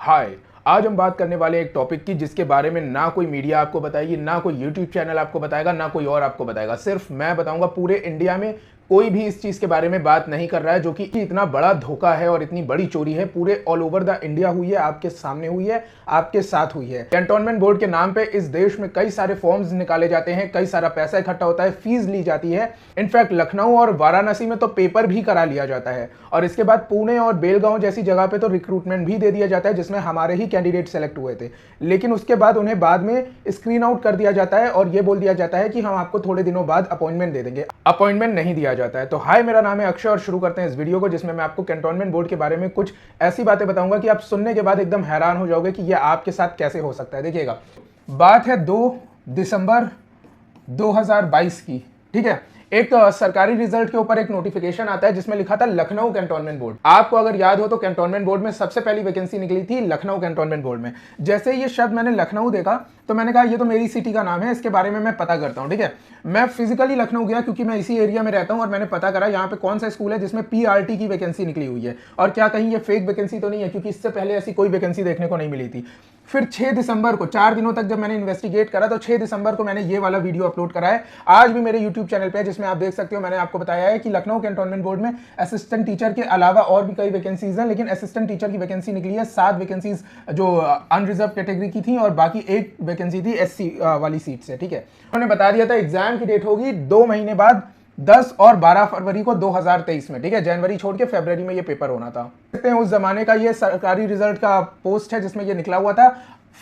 हाय। आज हम बात करने वाले एक टॉपिक की जिसके बारे में ना कोई मीडिया आपको बताएगी, ना कोई यूट्यूब चैनल आपको बताएगा, ना कोई और आपको बताएगा। सिर्फ मैं बताऊंगा। पूरे इंडिया में कोई भी इस चीज के बारे में बात नहीं कर रहा है, जो कि इतना बड़ा धोखा है और इतनी बड़ी चोरी है। पूरे ऑल ओवर द इंडिया हुई है, आपके सामने हुई है, आपके साथ हुई है। कैंटोनमेंट बोर्ड के नाम पे इस देश में कई सारे फॉर्म्स निकाले जाते हैं, कई सारा पैसा इकट्ठा होता है, फीस ली जाती है। इनफैक्ट लखनऊ और वाराणसी में तो पेपर भी करा लिया जाता है, और इसके बाद पुणे और बेलगांव जैसी जगह पे तो रिक्रूटमेंट भी दे दिया जाता है, जिसमें हमारे ही कैंडिडेट सेलेक्ट हुए थे। लेकिन उसके बाद उन्हें बाद में स्क्रीन आउट कर दिया जाता है और यह बोल दिया जाता है कि हम आपको थोड़े दिनों बाद अपॉइंटमेंट दे देंगे। अपॉइंटमेंट नहीं दिया जाता है। तो हाय, मेरा नाम है अक्षय और शुरू करते हैं इस वीडियो को, जिसमें मैं आपको कैंटोनमेंट बोर्ड के बारे में कुछ ऐसी बातें बताऊंगा कि आप सुनने के बाद एकदम हैरान हो जाओगे कि यह आपके साथ कैसे हो सकता है। देखिएगा, बात है 2 दिसंबर 2022 की। ठीक है, एक सरकारी रिजल्ट के ऊपर एक नोटिफिकेशन आता है जिसमें लिखा था लखनऊ कैंटोनमेंट बोर्ड। आपको अगर याद हो तो कैंटोनमेंट बोर्ड में सबसे पहली वैकेंसी निकली थी लखनऊ कैंटोनमेंट बोर्ड में। जैसे ये शब्द मैंने लखनऊ देखा तो मैंने कहा ये तो मेरी सिटी का नाम है, इसके बारे में मैं पता करता हूं। ठीक है, मैं फिजिकली लखनऊ गया क्योंकि मैं इसी एरिया में रहता हूं, और मैंने पता करा यहाँ पे कौन सा स्कूल है जिसमें पीआरटी की वैकेंसी निकली हुई है, और क्या कहीं ये फेक वैकेंसी तो नहीं है, क्योंकि इससे पहले ऐसी कोई वैकेंसी देखने को नहीं मिली थी। फिर 6 दिसंबर को, 4 दिनों तक जब मैंने इन्वेस्टिगेट करा, तो 6 दिसंबर को मैंने ये वाला वीडियो अपलोड करा है, आज भी मेरे यूट्यूब चैनल पे है, जिसमें आप देख सकते हो। मैंने आपको बताया है कि लखनऊ कैंटोनमेंट बोर्ड में असिस्टेंट टीचर के अलावा और भी कई वैकेंसीज हैं, लेकिन असिस्टेंट टीचर की वैकेंसी निकली है 7 वैकेंसीज जो अनरिजर्व कैटेगरी की थी, और बाकी 1 वैकेंसी थी एससी वाली सीट से। ठीक है, उन्होंने बता दिया था एग्जाम की डेट होगी 2 महीने बाद, 10 और 12 फरवरी को 2023 में। ठीक है, जनवरी छोड़ के फरवरी में ये पेपर होना था। देखते हैं उस जमाने का ये सरकारी रिजल्ट का पोस्ट है जिसमें ये निकला हुआ था।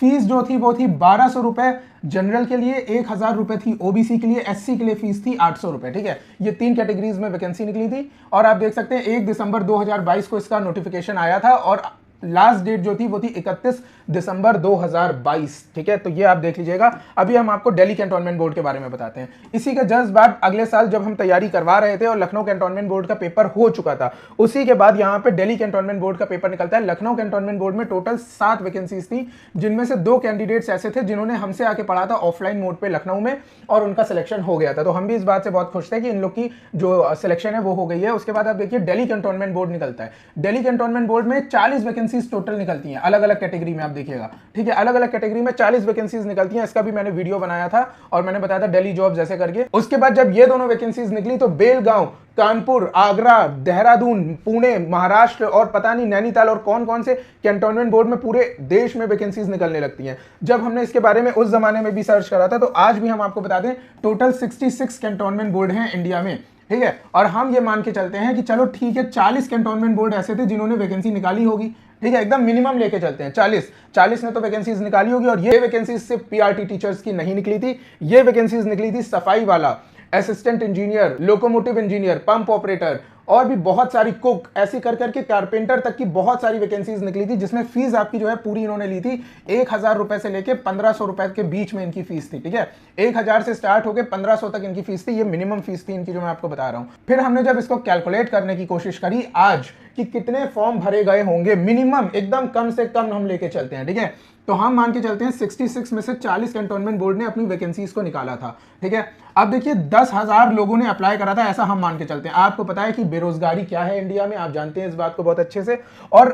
फीस जो थी वो थी 1200 रुपए जनरल के लिए, 1000 रुपए थी ओबीसी के लिए, एससी के लिए फीस थी 800 रुपए। ठीक है, ये 3 कैटेगरीज में वैकेंसी निकली थी, और आप देख सकते हैं 1 दिसंबर 2022 को इसका नोटिफिकेशन आया था, और लास्ट डेट जो थी वो थी 31 दिसंबर 2022। ठीक है, तो ये आप देख लीजिएगा। अभी हम आपको दिल्ली कैंटोनमेंट बोर्ड के बारे में बताते हैं। इसी के जस्ट बाद अगले साल जब हम तैयारी करवा रहे थे और लखनऊ कैंटोनमेंट बोर्ड का पेपर हो चुका था, उसी के बाद यहाँ पे दिल्ली कैंटोनमेंट बोर्ड का पेपर निकलता है। लखनऊ कैंटोनमेंट बोर्ड में टोटल 7 वैकेंसीज थी, जिनमें से 2 कैंडिडेट्स ऐसे थे जिन्होंने हमसे आके पढ़ा था ऑफलाइन मोड पे लखनऊ में, और उनका सिलेक्शन हो गया था। तो हम भी इस बात से बहुत खुश थे कि इन लोग की जो सिलेक्शन है वो हो गई है। उसके बाद आप देखिए दिल्ली कैंटोनमेंट बोर्ड निकलता है। दिल्ली कैंटोनमेंट बोर्ड में 40 वैकेंसीज टोटल निकलती हैं, अलग अलग कैटेगरी में। आप देखिएगा, ठीक है, अलग अलग कैटेगरी में 40 वैकेंसीज निकलती हैं। इसका भी मैंने वीडियो बनाया था और मैंने बताया था दिल्ली जॉब जैसे करके। उसके बाद जब ये दोनों वैकेंसीज निकली तो बेलगांव, कानपुर, आगरा, देहरादून, पुणे, महाराष्ट्र और पता नहीं नैनीताल और कौन कौन से कैंटोनमेंट बोर्ड में पूरे देश में वैकेंसीज निकलने लगती हैं। जब हमने इसके बारे में उस जमाने में भी सर्च करा था, तो आज भी हम आपको बता दें टोटल 66 कैंटोनमेंट बोर्ड हैं इंडिया में। ठीक है, और हम ये मान के चलते हैं कि चलो ठीक है, 40 कैंटोनमेंट बोर्ड ऐसे थे जिन्होंने वैकेंसी निकाली होगी। ठीक है, एकदम मिनिमम लेके चलते हैं, 40 ने तो वैकेंसीज निकाली होगी। और ये वैकेंसीज सिर्फ पीआरटी टीचर्स की नहीं निकली थी, ये वैकेंसीज निकली थी सफाई वाला, assistant engineer, locomotive engineer, pump operator, और भी बहुत सारी, कुक, ऐसी कर करके कारपेंटर तक की बहुत सारी वैकेंसीज निकली थी, जिसमें फीस आपकी जो है पूरी इन्होंने ली थी 1000 रुपए से लेके 1500 रुपए के बीच में इनकी फीस थी। ठीक है, 1000 से स्टार्ट होकर 1500 तक इनकी फीस थी। ये मिनिमम फीस थी इनकी जो मैं आपको बता रहा हूं। फिर हमने जब इसको कैलकुलेट करने की कोशिश करी आज कि कितने फॉर्म भरे गए होंगे, मिनिमम एकदम कम से कम हम लेके चलते हैं। ठीक है, तो हम मान के चलते हैं 66 में से 40 कैंटोनमेंट बोर्ड ने अपनी वैकेंसीज को निकाला था। ठीक है, अब देखिए 10,000 लोगों ने अप्लाई करा था, ऐसा हम मान के चलते हैं। आपको पता है कि बेरोजगारी क्या है इंडिया में, आप जानते हैं इस बात को बहुत अच्छे से, और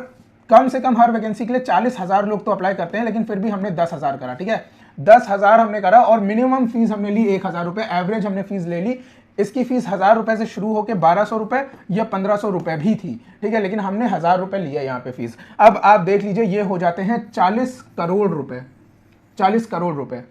कम से कम हर वैकेंसी के लिए 40,000 लोग तो अप्लाई करते हैं, लेकिन फिर भी हमने 10,000 करा। ठीक है, 10,000 हमने करा, और मिनिमम फीस हमने ली 1,000 रुपए, एवरेज हमने फीस ले ली। इसकी फीस 1000 रुपए से शुरू होकर 1200 रुपए या 1500 रुपए भी थी। ठीक है, लेकिन हमने 1000 रुपए लिया यहाँ पे फीस। अब आप देख लीजिए, ये हो जाते हैं 40 करोड़ रुपए, 40 करोड़ रुपए।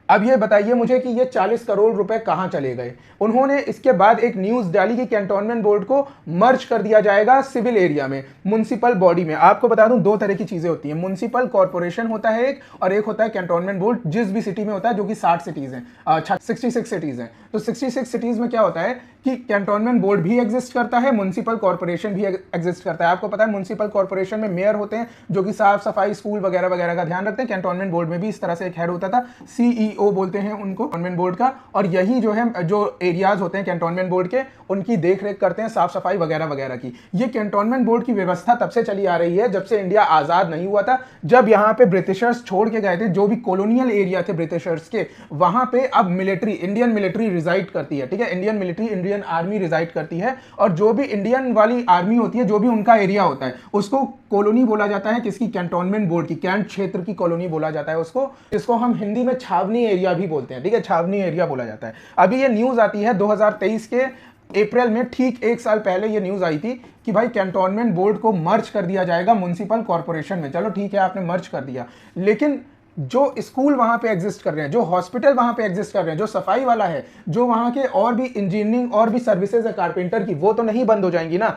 अब ये बताइए मुझे कि ये 40 करोड़ रुपए कहां चले गए। उन्होंने इसके बाद एक न्यूज डाली कि कैंटोनमेंट बोर्ड को मर्ज कर दिया जाएगा सिविल एरिया में, म्युनिसिपल बॉडी में। आपको बता दूं 2 तरह की चीजें होती हैं, म्युनिसिपल कॉर्पोरेशन होता है एक, और एक होता है कैंटोनमेंट बोर्ड, जिस भी सिटी में होता है, जो कि 60 सिटीज हैं, 66 सिटीज हैं। तो 66 सिटीज में क्या होता है कि कैंटोनमेंट बोर्ड भी एग्जिस्ट करता है, म्युनिसिपल कॉर्पोरेशन भी एग्जिस्ट करता है। आपको पता है म्युनिसिपल कॉर्पोरेशन में मेयर होते हैं जो कि साफ सफाई, स्कूल वगैरह वगैरह का ध्यान रखते हैं। कैंटोनमेंट बोर्ड में भी इस तरह से एक हेड होता था, सीईओ बोलते हैं उनको, कैंटोनमेंट बोर्ड का, और यही जो है जो एरियाज होते हैं कैंटोनमेंट बोर्ड के, उनकी देख रेख करते हैं, साफ सफाई वगैरह वगैरह की। ये कैंटोनमेंट बोर्ड की व्यवस्था तब से चली आ रही है जब से इंडिया आजाद नहीं हुआ था, जब यहाँ पे ब्रिटिशर्स छोड़ के गए थे, जो भी कॉलोनियल एरिया थे ब्रिटिशर्स के, वहां पे अब मिलिट्री, इंडियन मिलिट्री रिजाइड करती है। ठीक है, Indian military India Indian army reside करती है, और जो भी इंडियन वाली आर्मी होती है, जो भी उनका एरिया होता है, उसको कॉलोनी बोला जाता है। किसकी? कैंटोनमेंट बोर्ड की, कैंट क्षेत्र की कॉलोनी बोला जाता है उसको, जिसको हम हिंदी में छावनी एरिया भी बोलते हैं। ठीक है, छावनी एरिया बोला जाता है। अभी ये न्यूज आती है 2023 के अप्रैल में, ठीक 1 साल पहले ये न्यूज आई थी कि भाई कैंटोनमेंट बोर्ड को मर्ज कर दिया जाएगा म्युनिसिपल कॉर्पोरेशन में। चलो ठीक है, आपने मर्ज कर दिया, लेकिन जो स्कूल वहां पे एग्जिस्ट कर रहे हैं, जो हॉस्पिटल वहां पे एग्जिस्ट कर रहे हैं, जो सफाई वाला है, जो वहां के और भी इंजीनियरिंग और भी सर्विसेज है कारपेंटर की, वो तो नहीं बंद हो जाएंगी ना।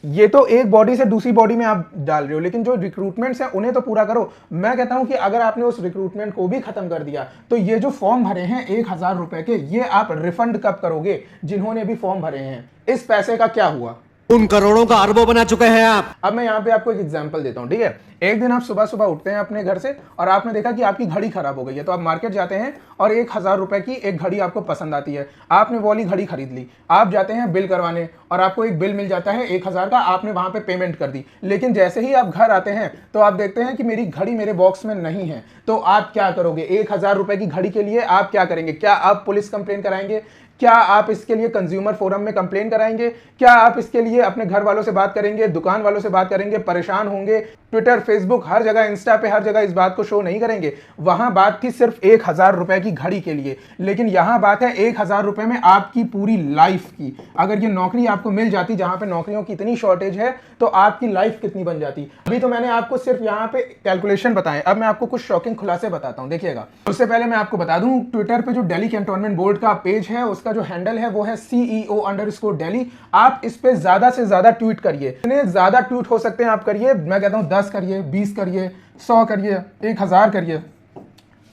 ये तो एक बॉडी से दूसरी बॉडी में आप डाल रहे हो, लेकिन जो रिक्रूटमेंट्स हैं उन्हें तो पूरा करो। मैं कहता हूं कि अगर आपने उस रिक्रूटमेंट को भी खत्म कर दिया, तो ये जो फॉर्म भरे हैं 1,000 रुपए के, ये आप रिफंड कब करोगे? जिन्होंने भी फॉर्म भरे हैं, इस पैसे का क्या हुआ? उन करोड़ों का अरबों बना चुके हैं आप। अब मैं यहाँ पे आपको एक एग्जांपल देता हूँ, ठीक है। एक दिन आप सुबह सुबह उठते हैं अपने घर से और आपने देखा कि आपकी घड़ी खराब हो गई है, तो आप मार्केट जाते हैं और 1,000 रुपए की एक घड़ी आपको पसंद आती है, आपने वो वाली घड़ी खरीद ली। आप जाते हैं बिल करवाने और आपको एक बिल मिल जाता है 1,000 का, आपने वहां पे पेमेंट कर दी। लेकिन जैसे ही आप घर आते हैं तो आप देखते हैं कि मेरी घड़ी मेरे बॉक्स में नहीं है, तो आप क्या करोगे? 1,000 रुपए की घड़ी के लिए आप क्या करेंगे? क्या आप पुलिस कंप्लेन कराएंगे? क्या आप इसके लिए कंज्यूमर फोरम में कंप्लेन कराएंगे? क्या आप इसके लिए अपने घर वालों से बात करेंगे, दुकान वालों से बात करेंगे, परेशान होंगे, ट्विटर, फेसबुक, हर जगह, इंस्टा पे हर जगह इस बात को शो नहीं करेंगे? वहां बात थी सिर्फ 1,000 रुपए की घड़ी के लिए, लेकिन यहां बात है 1,000 रुपए में आपकी पूरी लाइफ की। अगर ये नौकरी आपको मिल जाती जहां पे नौकरियों की इतनी शॉर्टेज है, तो आपकी लाइफ कितनी बन जाती। अभी तो मैंने आपको सिर्फ यहाँ पे कैलकुलेशन बताए, अब मैं आपको कुछ शॉकिंग खुलासे बताता हूँ, देखिएगा। उससे पहले मैं आपको बता दूं, ट्विटर पे जो दिल्ली कैंटोनमेंट बोर्ड का पेज है, उसका जो हैंडल है वो है CEO_Delhi। आप इस पे ज्यादा से ज्यादा ट्वीट करिए, इतने ज्यादा ट्वीट हो सकते हैं आप करिए। मैं कहता हूं 10 करिए, 20 करिए, 100 करिए, 1,000 करिए,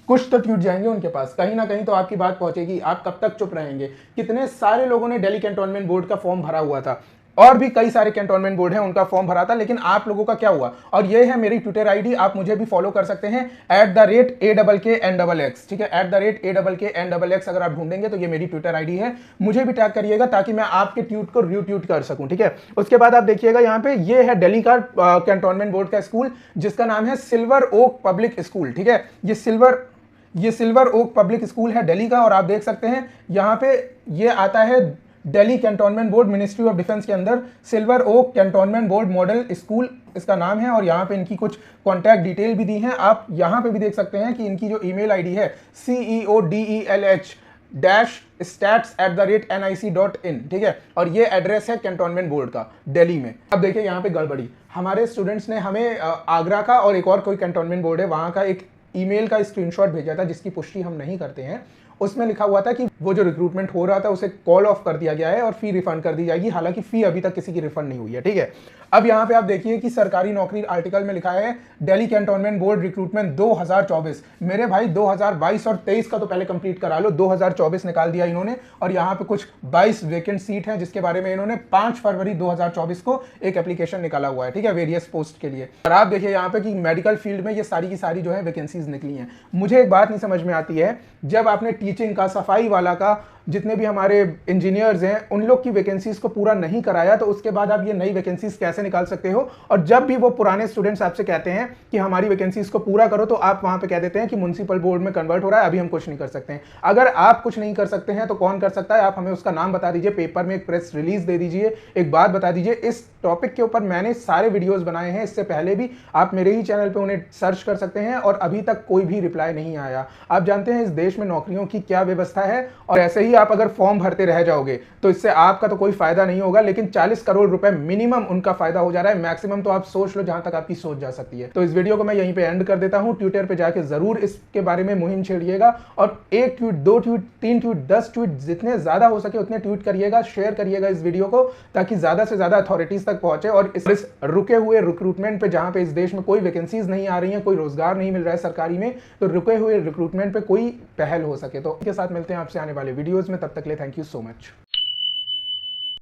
कुछ तो ट्वीट जाएंगे उनके पास, कहीं ना कहीं तो आपकी बात पहुंचेगी। आप कब तक चुप रहेंगे? कितने सारे लोगों ने दिल्ली कैंटोनमेंट बोर्ड का फॉर्म भरा हुआ था, और भी कई सारे कैंटोनमेंट बोर्ड हैं उनका फॉर्म भरा था, लेकिन आप लोगों का क्या हुआ? और ये है मेरी ट्विटर आईडी, आप मुझे भी फॉलो कर सकते हैं @AKKNXX। ठीक है, @AKKNXX अगर आप ढूंढेंगे तो ये मेरी ट्विटर आईडी है। मुझे भी टैग करिएगा ताकि मैं आपके ट्वीट को रीट्वीट कर सकूं। ठीक है, उसके बाद आप देखिएगा यहाँ पे, ये है दिल्ली का कैंटोनमेंट बोर्ड का स्कूल, जिसका नाम है सिल्वर ओक पब्लिक स्कूल। ठीक है, ये सिल्वर ओक पब्लिक स्कूल है दिल्ली का, और आप देख सकते हैं यहाँ पे ये आता है Delhi cantonment board, ministry of defence के अंदर। Silver oak cantonment board model school इसका नाम है, और यहाँ पे इनकी कुछ कॉन्टैक्ट डिटेल भी दी हैं। आप यहाँ पे भी देख सकते हैं कि इनकी जो ईमेल आईडी है CEODELH-stats@nic.in। ठीक है, और ये एड्रेस है कैंटोनमेंट बोर्ड का दिल्ली में। अब देखिए यहाँ पे गड़बड़ी, हमारे स्टूडेंट्स ने हमें आगरा का और एक और कोई कैंटोनमेंट बोर्ड है वहाँ का एक ईमेल का स्क्रीनशॉट भेजा था, जिसकी पुष्टि हम नहीं करते हैं। उसमें लिखा हुआ था कि वो जो रिक्रूटमेंट हो रहा था उसे कॉल ऑफ कर दिया गया है और फी रिफंड कर दी जाएगी, हालांकि फी अभी तक किसी की रिफंड नहीं हुई है। ठीक है, अब यहाँ पे आप देखिए कि सरकारी नौकरी आर्टिकल में लिखा है दिल्ली कैंटोनमेंट बोर्ड रिक्रूटमेंट 2024। मेरे भाई 2022 और 23 का तो पहले कंप्लीट करा लो, 2024 निकाल दिया इन्होंने, और यहाँ पे कुछ 22 वेकेंट सीट हैं, जिसके बारे में इन्होंने 5 फरवरी 2024 को एक एप्लीकेशन निकाला हुआ है। ठीक है, वेरियस पोस्ट के लिए। और आप देखिए यहाँ पे कि मेडिकल फील्ड में ये सारी की सारी जो है वैकेंसीज निकली हैं। मुझे एक बात नहीं समझ में आती है, जब आपने टीचिंग का, सफाई वाला का, जितने भी हमारे इंजीनियर्स हैं, उन लोग की वैकेंसीज को पूरा नहीं कराया, तो उसके बाद आप ये नई वैकेंसीज कैसे निकाल सकते हो? और जब भी वो पुराने स्टूडेंट्स आपसे कहते हैं कि हमारी वैकेंसीज को पूरा करो, तो आप वहां पे कह देते हैं कि म्युनिसिपल बोर्ड में कन्वर्ट हो रहा है, अभी हम कुछ नहीं कर सकते हैं। अगर आप कुछ नहीं कर सकते हैं तो कौन कर सकता है? आप हमें उसका नाम बता दीजिए, पेपर में एक प्रेस रिलीज दे दीजिए, एक बात बता दीजिए। इस टॉपिक के ऊपर मैंने सारे वीडियोस बनाए हैं, इससे पहले भी आप मेरे ही चैनल पे उन्हें सर्च कर सकते हैं, और अभी तक कोई भी रिप्लाई नहीं आया। आप जानते हैं इस देश में नौकरियों की क्या व्यवस्था है, और ऐसे ही आप अगर फॉर्म भरते रह जाओगे तो इससे आपका तो कोई फायदा नहीं होगा, लेकिन 40 करोड़ रुपए मिनिमम उनका फायदा हो जा रहा है, मैक्सिमम तो आप सोच लो जहां तक आपकी सोच जा सकती है। तो इस वीडियो को मैं यहीं पे एंड कर देता हूं। ट्विटर पे जाके जरूर इसके बारे में मुहिम छेड़िएगा, और 1 ट्वीट, 2 ट्वीट, 3 ट्वीट, 10 ट्वीट, जितने ज्यादा हो सके उतने ट्वीट करिएगा, शेयर करिएगा इस वीडियो को, ताकि ज्यादा से ज्यादा अथॉरिटीज तक पहुंचे, और इस रुके हुए रिक्रूटमेंट पे, जहां पे इस देश में कोई वैकेंसीज नहीं आ रही है, कोई रोजगार नहीं मिल रहा है सरकारी में, तो रुके हुए रिक्रूटमेंट पे कोई पहल हो सके। तो इनके साथ मिलते हैं आपसे आने वाले वीडियोस में, तब तक के लिए थैंक यू सो मच।